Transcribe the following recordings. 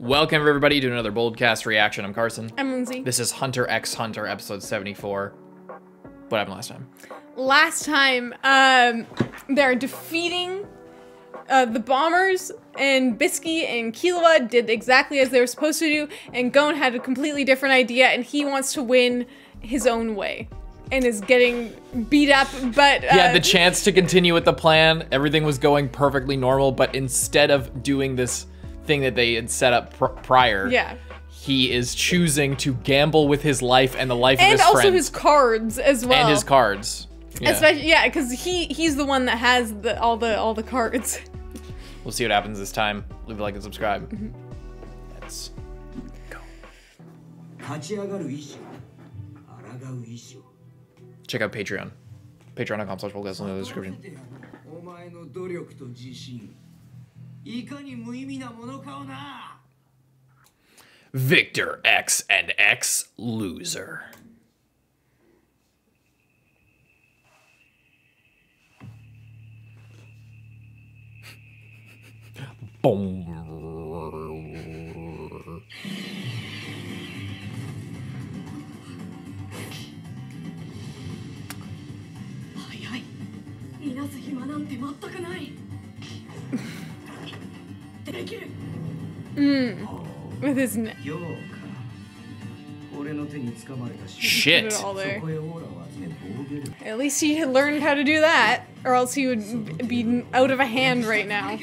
Welcome everybody to another BOLDcast reaction. I'm Carson. I'm Lindsay. This is Hunter x Hunter, episode 74. What happened last time? Last time, they're defeating the bombers, and Bisky and Killua did exactly as they were supposed to do, and Gon had a completely different idea, and he wants to win his own way. And is getting beat up, but he had the chance to continue with the plan. Everything was going perfectly normal, but instead of doing this thing that they had set up prior, he is choosing to gamble with his life and the life of his friends. And also his cards as well. And his cards. Yeah. Especially, because he's the one that has all the cards. We'll see what happens this time. Leave a like and subscribe. Let's go. Check out Patreon. Patreon.com/BOLDcast in the description. Victor X and X loser. Boom. With his neck. Shit. Put it all there. At least he had learned how to do that, or else he would be out of a hand right now.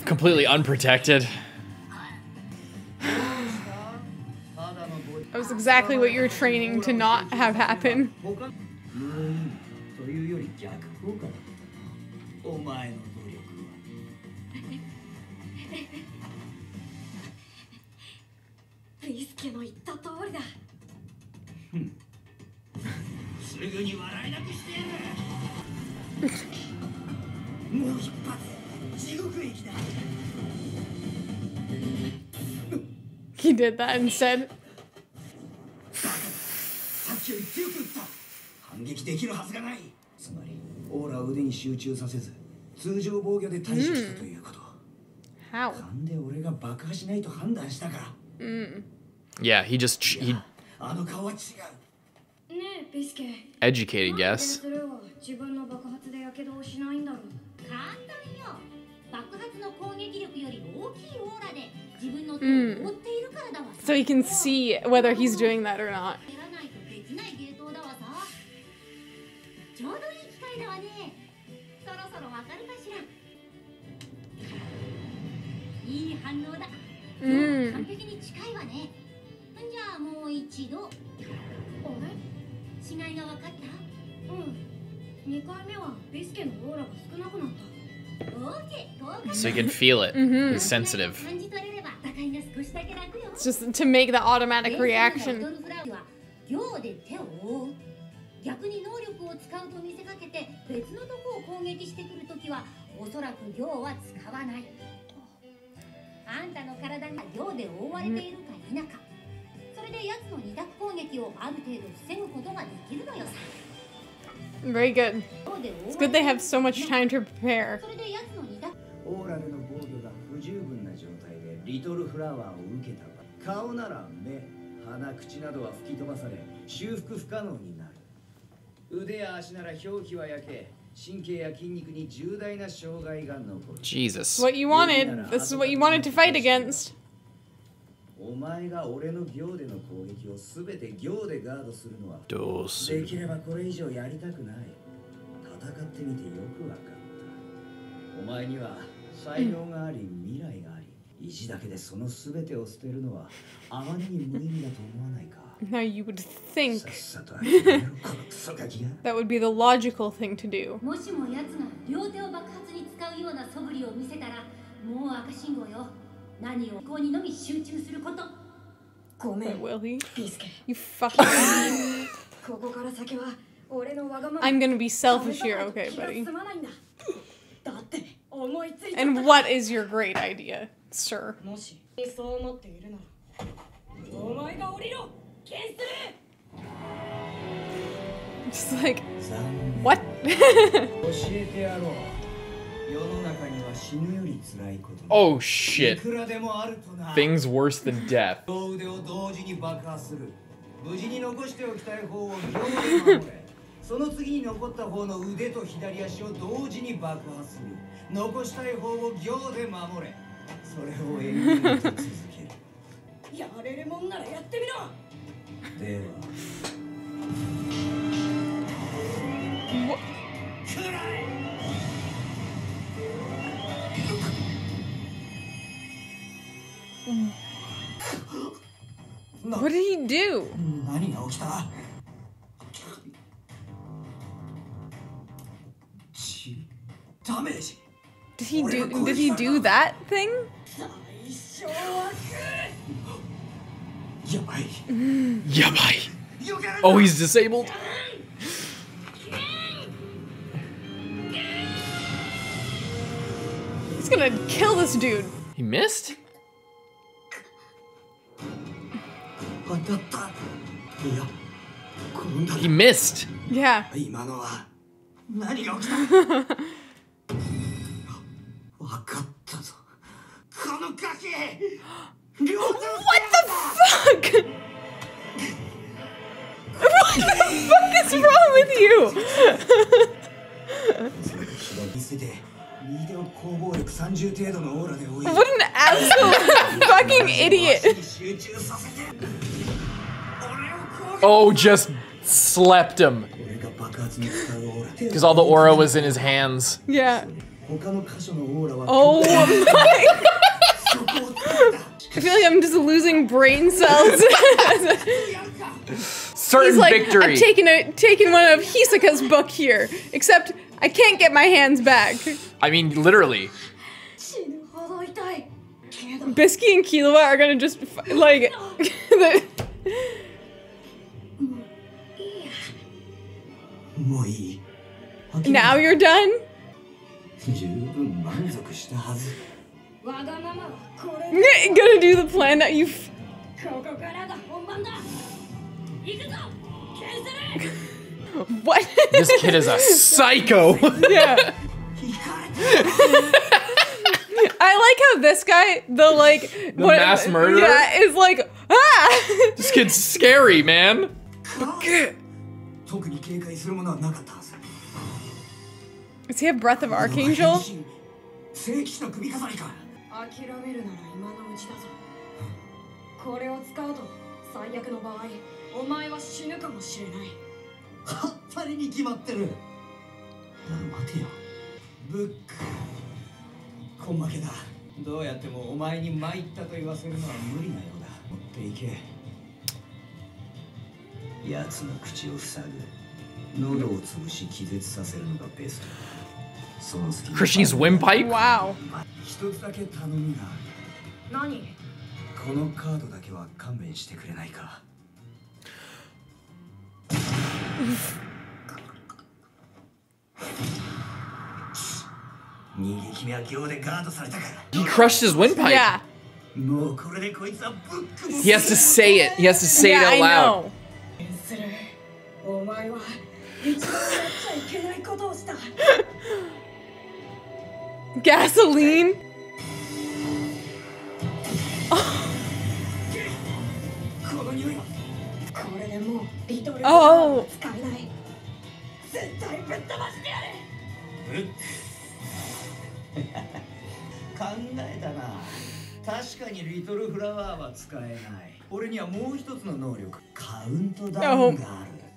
Completely unprotected. That was exactly what you were training to not have happen. He did that instead. How? Yeah, he educated guess. So he can see whether he's doing that or not. So you can feel it. He's sensitive. It's just to make the automatic reaction. Very good. It's good they have so much time to prepare. Jesus. What you wanted. This is what you wanted to fight against. Now you would think that would be the logical thing to do. Wait, will he? You fucking idiot. I'm gonna be selfish here, okay, buddy? And what is your great idea, sir? Just like, what? Oh shit. Things worse than death. What did he do? Did he do that thing? Yabai. Oh, he's disabled? He's gonna kill this dude. He missed? He missed. Yeah. What the fuck? What the fuck is wrong with you? What an absolute fucking idiot. Oh, just slept him. Because all the aura was in his hands. Yeah. Oh my. I feel like I'm just losing brain cells. Certain He's like, victory. I've taken one of Hisoka's book here, except I can't get my hands back. I mean, literally. Bisky and Killua are gonna just like. Now you're done? Gonna do the plan that you. What? This kid is a psycho. Yeah. I like how this guy, the mass murderer? yeah, is like, ah! This kid's scary, man. Does he have Breath of Archangel? Christian's windpipe? Wow. He crushed his windpipe. Yeah. He has to say it. He has to say it out loud. Gasoline? Oh. Oh.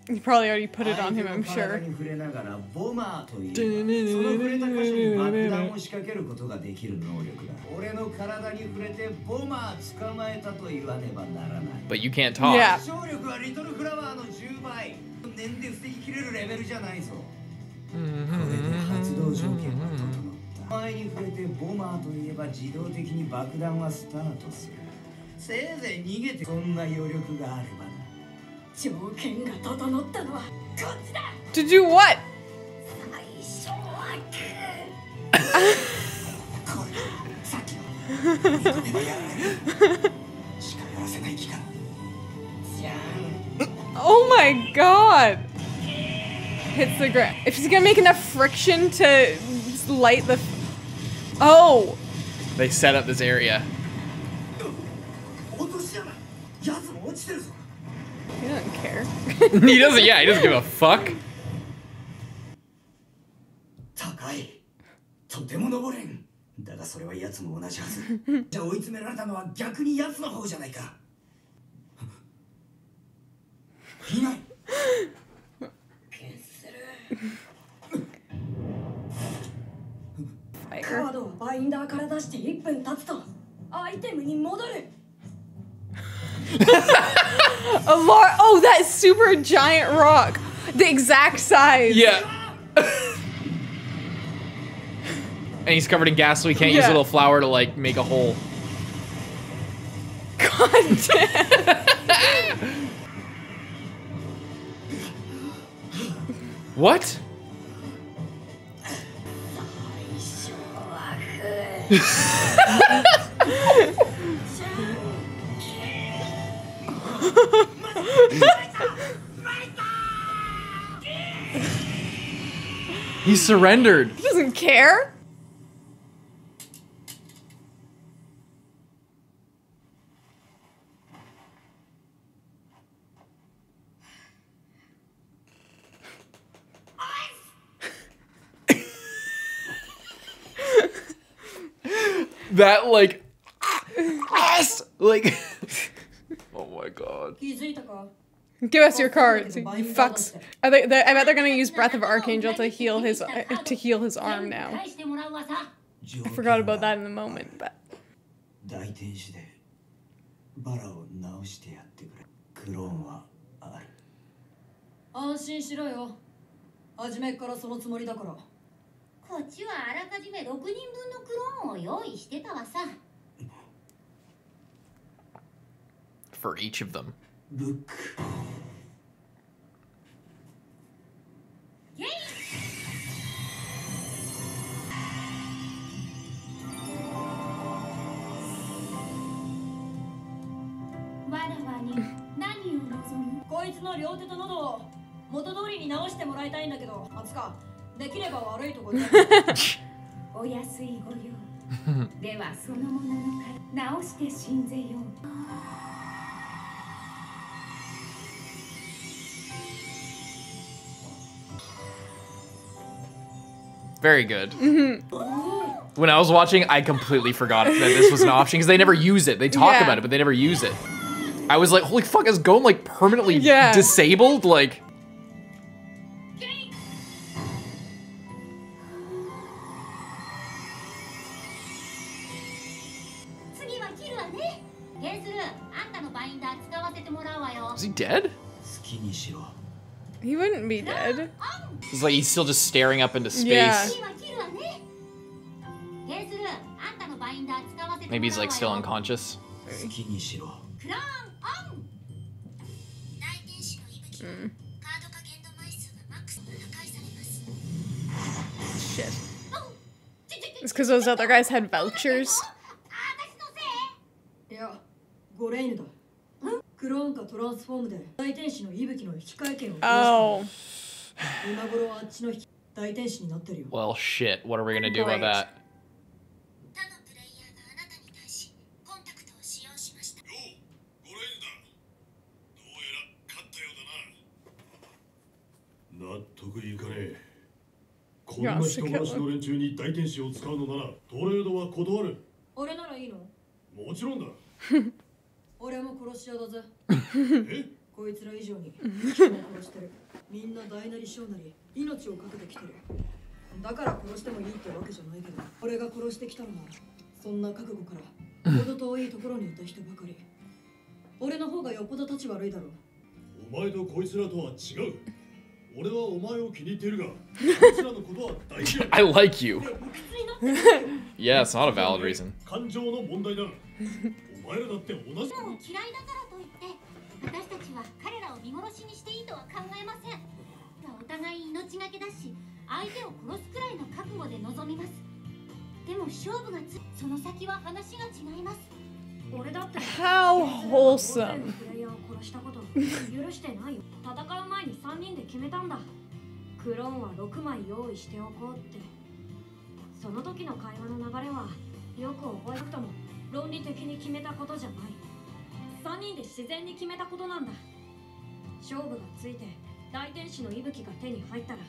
You probably already put it on him, I'm sure. But you can't talk. Yeah. To do what? Oh my god! hits the ground. If he's gonna make enough friction to light the... Oh! They set up this area. He doesn't care. He doesn't, yeah, he doesn't give a fuck. Oh, that super giant rock. The exact size. Yeah. And he's covered in gas, so he can't use a little flour to, like, make a hole. God damn. What? He surrendered. He doesn't care. That, like, like, oh my god. Give us your cards, you fucks. I bet they're gonna use Breath of Archangel to heal his arm now. I forgot about that in the moment, but. For each of them. Very good. When I was watching, I completely forgot that this was an option because they never use it. They talk about it, but they never use it. I was like, holy fuck, is GON like permanently disabled? Like. Is he dead? He wouldn't be dead. It's like he's still just staring up into space. Yeah. Maybe he's like still unconscious. Shit. It's because those other guys had vouchers. Oh. Well, shit. What are we gonna do about that? I like you. Yeah, it's not a valid reason. How wholesome. クローンは6枚用意しておこうって。その時の会話の流れはよく覚えなくとも論理的に決めたことじゃない。3人で自然に決めたことなんだ。勝負がついて大天使の息吹が手に入ったら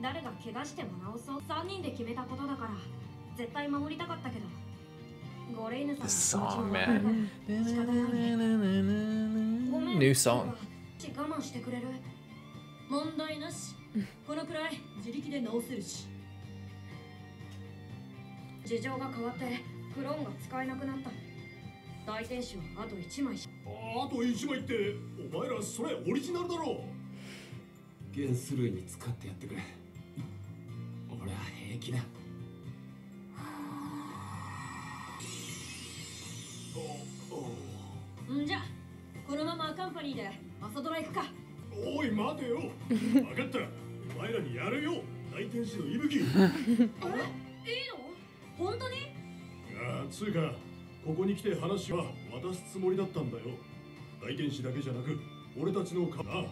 誰が怪我しても治そう。3人で決めたことだから絶対守りたかったけど、ゴレイヌさんの気持ちも分かるから仕方ないね。ごめん。 New song. 我慢してくれる？問題なし。このくらい自力で直せるし。事情が変わってクローンが使えなくなった。大天使はあと1枚し。あと1枚ってお前らそれオリジナルだろ。ゲンスルーに使ってやってくれ。俺は平気だ。んじゃこのままカンパニーで朝ドラ行くか。おい待てよ。分かった、お前らにやるよ、大天使の息吹。あれいいの？本当に？ああ、つうかここに来て話は渡すつもりだったんだよ。大天使だけじゃなく俺たちのかな。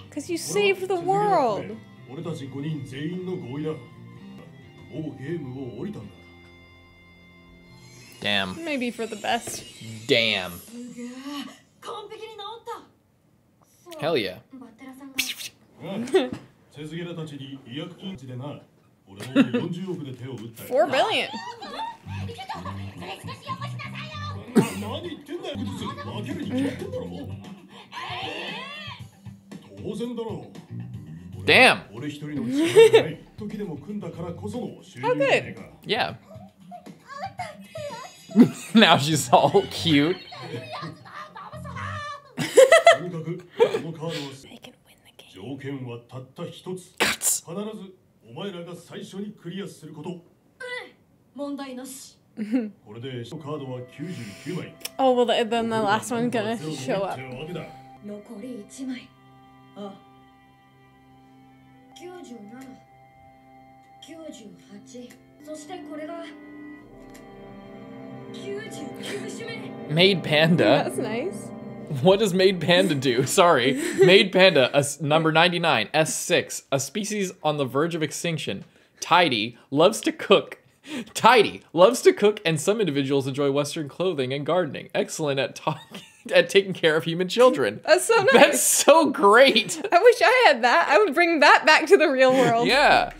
Because you saved the world. 俺たち5人全員の合意だ。もうゲームを降りたんだ。 Damn. Maybe for the best. Damn. すげえ、完璧に治った。 Hell yeah. バッテラさんがセズゲラたちに違約金でな。俺も40億で手を打ったよ。4 billion. 何言ってんだよ、負けるに決まってんだろ。当然だろう。 Damn. 俺一人の力じゃない時でも組んだからこその収入じゃねえか。 Yeah. Now she's all cute. とにかくこのカードは They can win the game. 条件はたった一つ。必ずお前らが最初にクリアすること。問題なし。これでカードは99枚。 Oh, well, then the last one's gonna show up. 残り1枚。あ、97、98、そしてこれが99種目。 Maid Panda? That's nice. What does Maid Panda do? Sorry. Maid Panda, number 99, S6, a species on the verge of extinction. Tidy, loves to cook. Tidy, loves to cook, and some individuals enjoy Western clothing and gardening. Excellent at at taking care of human children. That's so nice. That's so great. I wish I had that. I would bring that back to the real world. Yeah.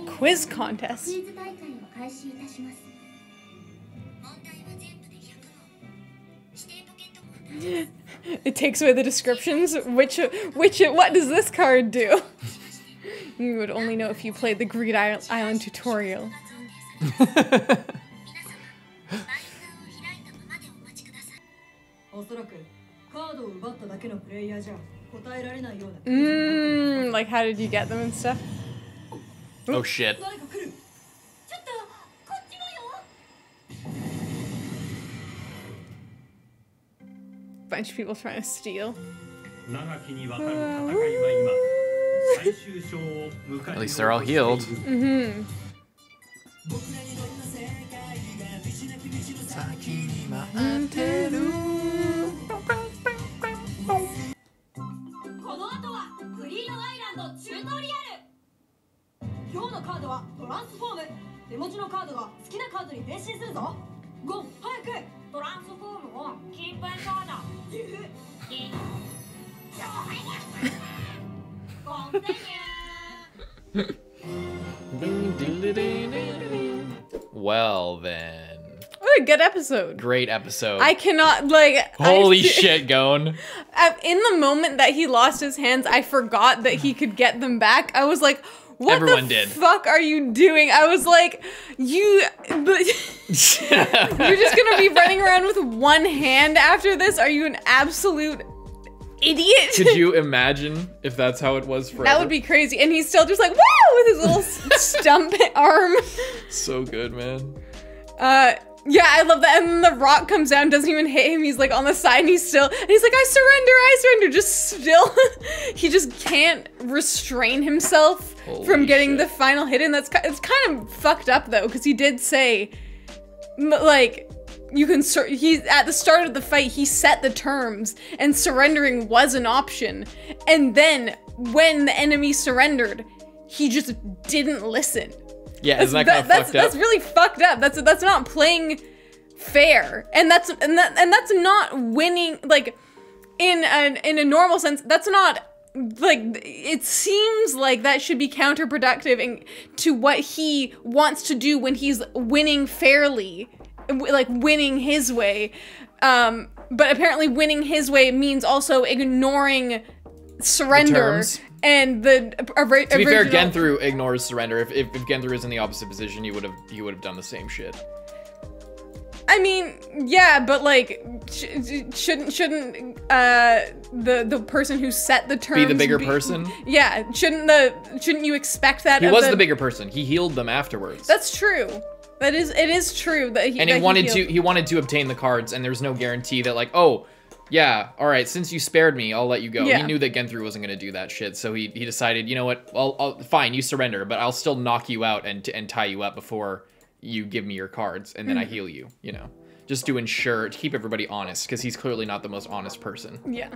Quiz contest. It takes away the descriptions. What does this card do? You would only know if you played the Greed Island tutorial. Like how did you get them and stuff? Oh shit. Bunch of people trying to steal. At least they're all healed. Mm-hmm. Well then. What a good episode. Great episode. I cannot, like... Holy shit, Gon. In the moment that he lost his hands, I forgot that he could get them back. I was like, what the fuck are you doing? I was like, you're just gonna be running around with one hand after this? Are you an absolute idiot? Could you imagine if that's how it was forever? That would be crazy. And he's still just like, woo! With his little stump arm. So good, man. Yeah, I love that. And then the rock comes down, doesn't even hit him. He's like on the side and he's like, I surrender. Just still, he just can't restrain himself from getting the final hit. And it's kind of fucked up though, because he did say, like, you can, at the start of the fight, he set the terms and surrendering was an option. And then when the enemy surrendered, he just didn't listen. Yeah, isn't that kind of fucked up? That's really fucked up. That's not playing fair, and that's not winning. Like in a normal sense, that's not like. It seems like that should be counterproductive to what he wants to do when he's winning fairly, like winning his way. But apparently, winning his way means also ignoring surrender. And the to be fair, GENTHRU ignores surrender. If GENTHRU is in the opposite position, he would have done the same shit. I mean, yeah, but like, shouldn't the person who set the terms be the bigger person? Yeah, shouldn't you expect that? He was the bigger person. He healed them afterwards. That's true. It is true that he. And he wanted to obtain the cards, and there's no guarantee that like, oh. Yeah, all right, since you spared me, I'll let you go. Yeah. He knew that GENTHRU wasn't going to do that shit, so he decided, you know what, fine, you surrender, but I'll still knock you out and tie you up before you give me your cards, and then I heal you, you know. Just to keep everybody honest, because he's clearly not the most honest person. Yeah.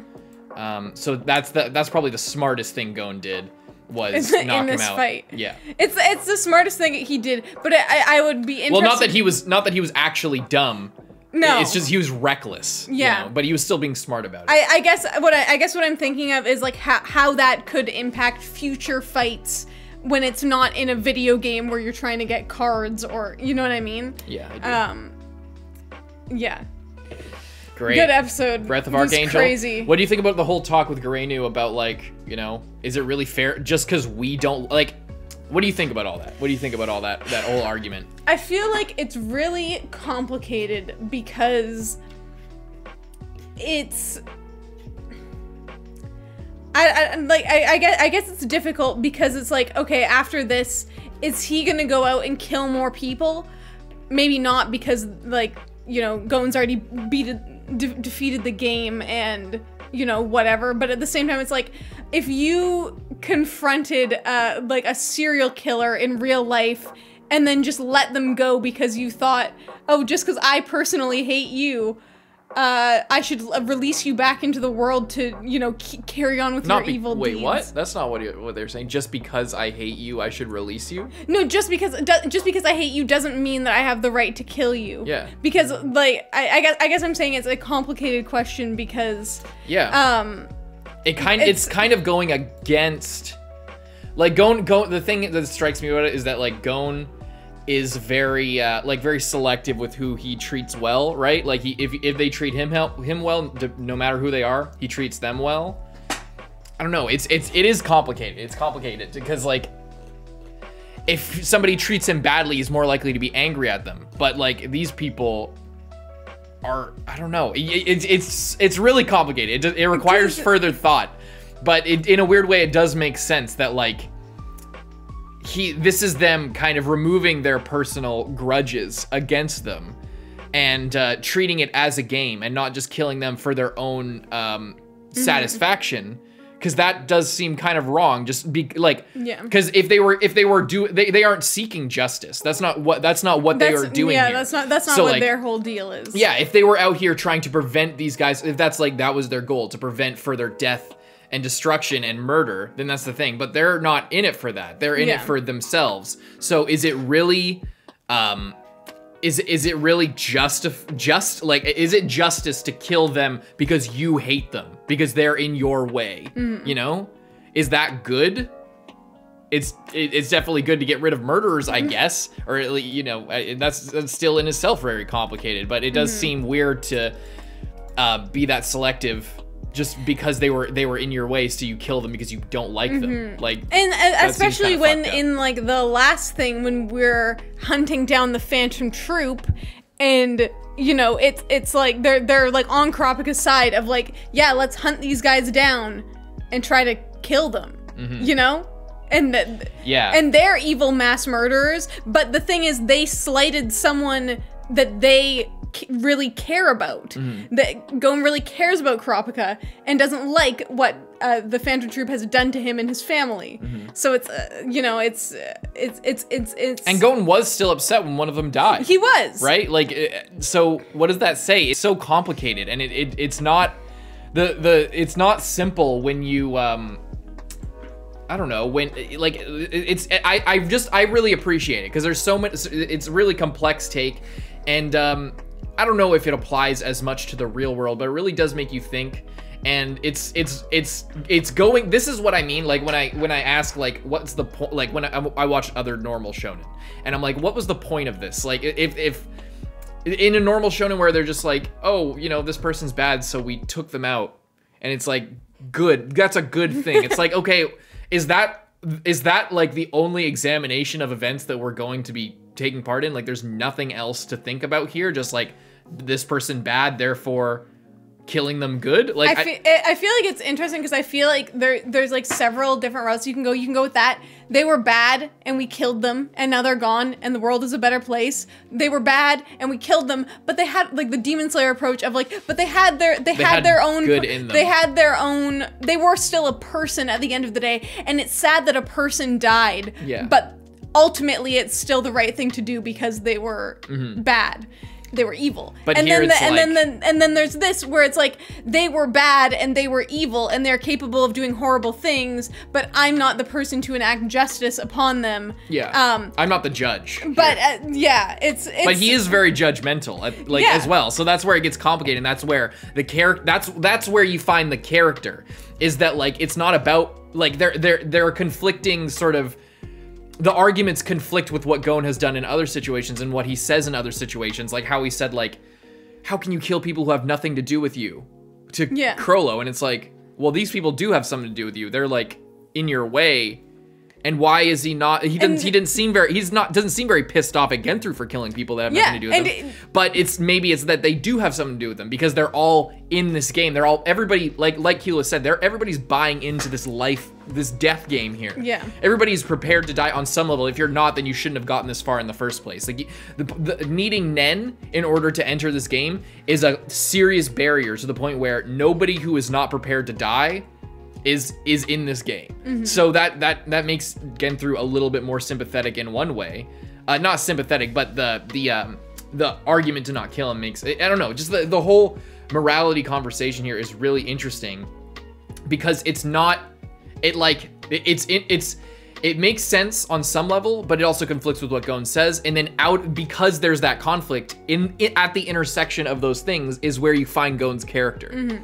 So that's probably the smartest thing Gon did, was knock him out. In this fight. Yeah. It's the smartest thing he did, but I would be interested. Well, not that he was actually dumb. No, it's just he was reckless. Yeah, you know, but he was still being smart about it. I guess what I'm thinking of is like how that could impact future fights when it's not in a video game where you're trying to get cards, or you know what I mean? Yeah, I do. Yeah. Great. Good episode. Breath of Archangel. Crazy. What do you think about the whole talk with Garenu about, like, you know, is it really fair just because we don't like? What do you think about all that? What do you think about all that whole argument? I feel like it's really complicated because it's I guess it's difficult because it's like, okay, after this, is he gonna go out and kill more people? Maybe not, because like, you know, Gon's already defeated the game and, you know, whatever. But at the same time, it's like, if you confronted like a serial killer in real life and then just let them go because you thought, oh, just because I personally hate you, I should release you back into the world to, you know, carry on with your evil deeds. Wait, what? That's not what they're saying. Just because I hate you, I should release you? No, just because I hate you doesn't mean that I have the right to kill you. Yeah. Because like I guess I'm saying it's a complicated question because it's kind of going against, like, Gon. The thing that strikes me about it is that, like, Gon is very very selective with who he treats well, right? Like, if they treat him well, no matter who they are, he treats them well. I don't know. It is complicated. It's complicated because, like, if somebody treats him badly, he's more likely to be angry at them. But like, these people are, I don't know. It's really complicated. It requires further thought, but in a weird way, it does make sense that, like, this is them kind of removing their personal grudges against them and treating it as a game and not just killing them for their own satisfaction. Because that does seem kind of wrong. Just be like, yeah. Because if they aren't seeking justice. That's not what they are doing. Yeah, here. that's not so, what, like, their whole deal is. Yeah, if they were out here trying to prevent these guys, if that was their goal, to prevent further death and destruction and murder, then that's the thing. But they're not in it for that. They're in it for themselves. So is it really, is it really just is it justice to kill them because you hate them, because they're in your way? You know, is that good? It's definitely good to get rid of murderers, I guess, or, you know, that's still in itself very complicated. But it does seem weird to be that selective just because they were in your way, so you kill them because you don't like them. Like, and especially when in, like, the last thing, when we're hunting down the Phantom Troupe, and, you know, it's like they're like on Kurapika's side of, like, yeah, let's hunt these guys down and try to kill them. You know? And and they're evil mass murderers, but the thing is, they slighted someone that they really care about. That Gon really cares about Kurapika and doesn't like what the Phantom Troupe has done to him and his family. So it's you know, it's and Gon was still upset when one of them died. He was, right? Like, so what does that say? It's so complicated, and it's not it's not simple when you I don't know, when like I really appreciate it because there's so much. It's a really complex take, and I don't know if it applies as much to the real world, but it really does make you think. And it's going. This is what I mean. Like when I ask like what's the point? Like when I watch other normal shonen, and I'm like, what was the point of this? Like if in a normal shonen where they're just like, oh, you know, this person's bad, so we took them out, and it's like good. That's a good thing. It's like, okay, is that like the only examination of events that we're going to be taking part in? Like there's nothing else to think about here. Just like this person bad, therefore killing them good. Like I feel like it's interesting because I feel like there's like several different routes you can go. You can go with that. They were bad and we killed them and now they're gone and the world is a better place. They were bad and we killed them, but they had like the Demon Slayer approach of like, but they had their own good in them. They had their own. They were still a person at the end of the day, and it's sad that a person died. Yeah. But ultimately, it's still the right thing to do because they were bad. They were evil. But and here then there's this where it's like they were bad and they were evil and they're capable of doing horrible things, but I'm not the person to enact justice upon them. Yeah. I'm not the judge. But yeah, it's But he is very judgmental, like as well. So that's where it gets complicated, and that's where the character. That's where you find the character. Is that like it's not about like there are conflicting sort of. The arguments conflict with what Gon has done in other situations and what he says in other situations, like how he said, like, how can you kill people who have nothing to do with you to Crollo? And it's like, well, these people do have something to do with you. They're like in your way. And why is he not? Doesn't seem very pissed off at GENTHRU for killing people that have nothing to do with them. But maybe it's that they do have something to do with them because they're all in this game. Everybody, like Killua said, everybody's buying into this death game here. Yeah. Everybody's prepared to die on some level. If you're not, then you shouldn't have gotten this far in the first place. Like the needing Nen in order to enter this game is a serious barrier to the point where nobody who is not prepared to die is in this game. So that makes GENTHRU a little bit more sympathetic in one way. Not sympathetic, but the argument to not kill him makes, I don't know, just the whole morality conversation here is really interesting because it's not, it makes sense on some level, but it also conflicts with what Gon says. And then because there's that conflict at the intersection of those things is where you find Gon's character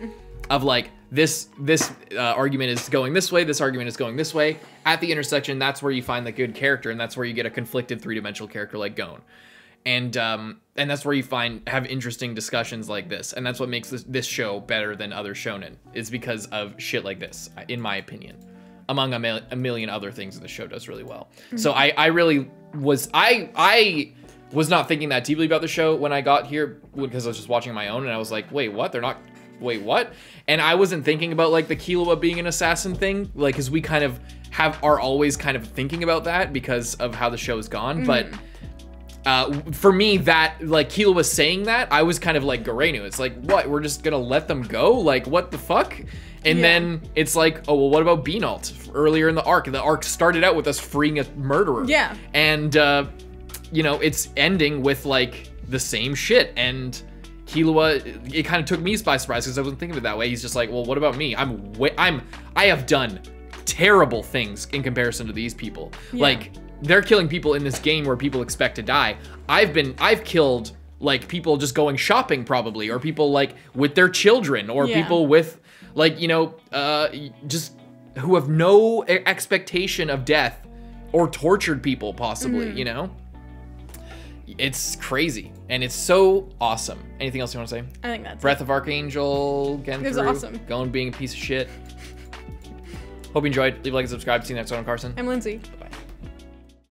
of like, this argument is going this way, this argument is going this way. At the intersection, that's where you find the good character, and that's where you get a conflicted three-dimensional character like Gon. And that's where you have interesting discussions like this, and that's what makes this show better than other shonen. Is because of shit like this, in my opinion, among a million other things that the show does really well. So I was not thinking that deeply about the show when I got here because I was just watching my own, and I was like, wait, what? Wait, what? And I wasn't thinking about like the Killua being an assassin thing, like, because we kind of are always kind of thinking about that because of how the show has gone. But for me, that like Killua was saying that, I was kind of like Garenu. It's like, what? We're just gonna let them go? Like, what the fuck? And then it's like, oh, well, what about Beanalt earlier in the arc? The arc started out with us freeing a murderer. Yeah. And you know, it's ending with like the same shit. And Killua, it kind of took me by surprise because I wasn't thinking of it that way. He's just like, well, what about me? I have done terrible things in comparison to these people. Like, they're killing people in this game where people expect to die. I've killed like people just going shopping probably, or people like with their children, or people with like, you know, just who have no expectation of death, or tortured people possibly, you know? It's crazy, and it's so awesome. Anything else you want to say? I think that's Breath of Archangel, GENTHRU. It was awesome. Gon being a piece of shit. Hope you enjoyed. Leave a like and subscribe. See you next time, I'm Carson. I'm Lindsay.